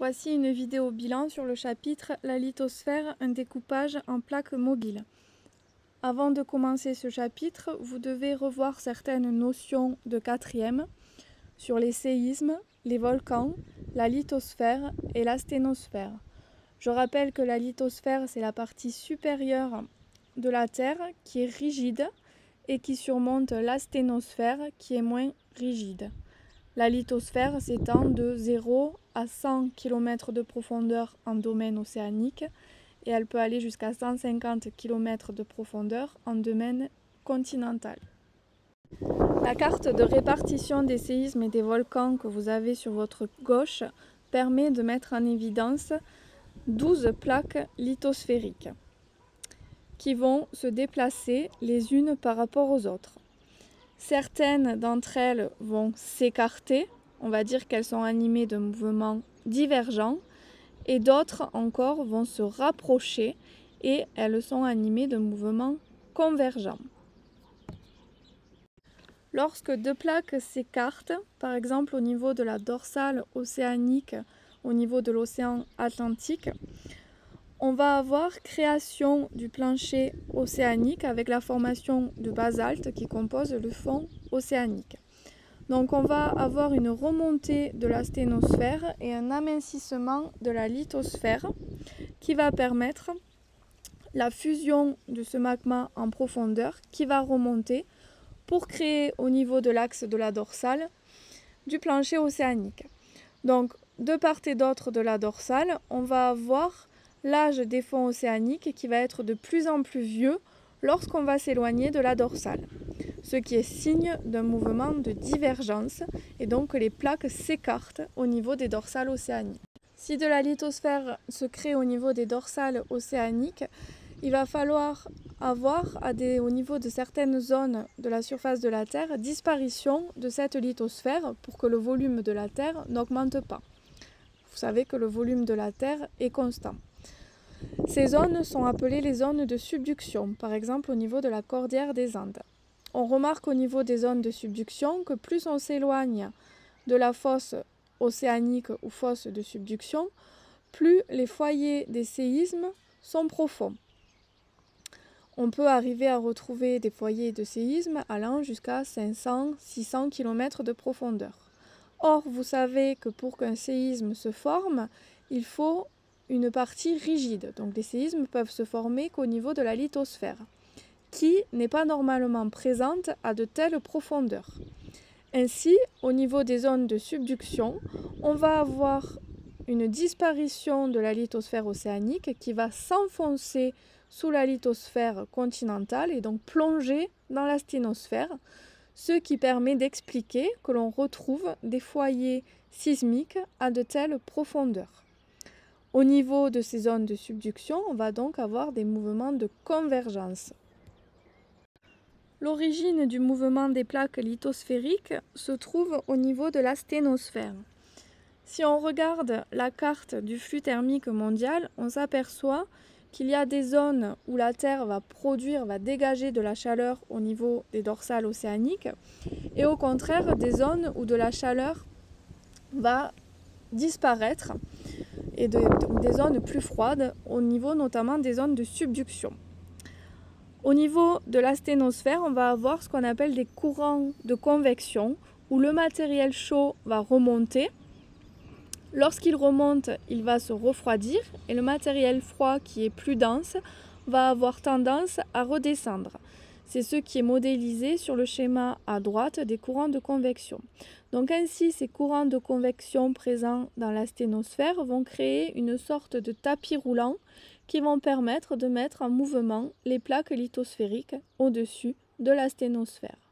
Voici une vidéo bilan sur le chapitre « La lithosphère, un découpage en plaques mobiles ». Avant de commencer ce chapitre, vous devez revoir certaines notions de quatrième sur les séismes, les volcans, la lithosphère et la sténosphère. Je rappelle que la lithosphère, c'est la partie supérieure de la Terre qui est rigide et qui surmonte la sténosphère qui est moins rigide. La lithosphère s'étend de 0 à 100 km de profondeur en domaine océanique et elle peut aller jusqu'à 150 km de profondeur en domaine continental. La carte de répartition des séismes et des volcans que vous avez sur votre gauche permet de mettre en évidence 12 plaques lithosphériques qui vont se déplacer les unes par rapport aux autres. Certaines d'entre elles vont s'écarter, on va dire qu'elles sont animées de mouvements divergents, et d'autres encore vont se rapprocher et elles sont animées de mouvements convergents. Lorsque deux plaques s'écartent, par exemple au niveau de la dorsale océanique, au niveau de l'océan Atlantique, on va avoir création du plancher océanique avec la formation de basalte qui compose le fond océanique. Donc on va avoir une remontée de la sténosphère et un amincissement de la lithosphère qui va permettre la fusion de ce magma en profondeur qui va remonter pour créer au niveau de l'axe de la dorsale du plancher océanique. Donc de part et d'autre de la dorsale, on va avoir l'âge des fonds océaniques qui va être de plus en plus vieux lorsqu'on va s'éloigner de la dorsale, ce qui est signe d'un mouvement de divergence et donc que les plaques s'écartent au niveau des dorsales océaniques. Si de la lithosphère se crée au niveau des dorsales océaniques, il va falloir avoir au niveau de certaines zones de la surface de la Terre disparition de cette lithosphère pour que le volume de la Terre n'augmente pas. Vous savez que le volume de la Terre est constant. Ces zones sont appelées les zones de subduction, par exemple au niveau de la cordillère des Andes. On remarque au niveau des zones de subduction que plus on s'éloigne de la fosse océanique ou fosse de subduction, plus les foyers des séismes sont profonds. On peut arriver à retrouver des foyers de séisme allant jusqu'à 500-600 km de profondeur. Or, vous savez que pour qu'un séisme se forme, il faut une partie rigide. Donc les séismes peuvent se former qu'au niveau de la lithosphère, qui n'est pas normalement présente à de telles profondeurs. Ainsi, au niveau des zones de subduction, on va avoir une disparition de la lithosphère océanique qui va s'enfoncer sous la lithosphère continentale et donc plonger dans la sténosphère, ce qui permet d'expliquer que l'on retrouve des foyers sismiques à de telles profondeurs. Au niveau de ces zones de subduction, on va donc avoir des mouvements de convergence. L'origine du mouvement des plaques lithosphériques se trouve au niveau de la sténosphère. Si on regarde la carte du flux thermique mondial, on s'aperçoit qu'il y a des zones où la Terre va dégager de la chaleur au niveau des dorsales océaniques et au contraire des zones où de la chaleur va disparaître et des zones plus froides au niveau notamment des zones de subduction. Au niveau de la sténosphère, on va avoir ce qu'on appelle des courants de convection où le matériel chaud va remonter. Lorsqu'il remonte, il va se refroidir et le matériel froid qui est plus dense va avoir tendance à redescendre. C'est ce qui est modélisé sur le schéma à droite des courants de convection. Donc ainsi, ces courants de convection présents dans la sténosphère vont créer une sorte de tapis roulant qui vont permettre de mettre en mouvement les plaques lithosphériques au-dessus de la sténosphère.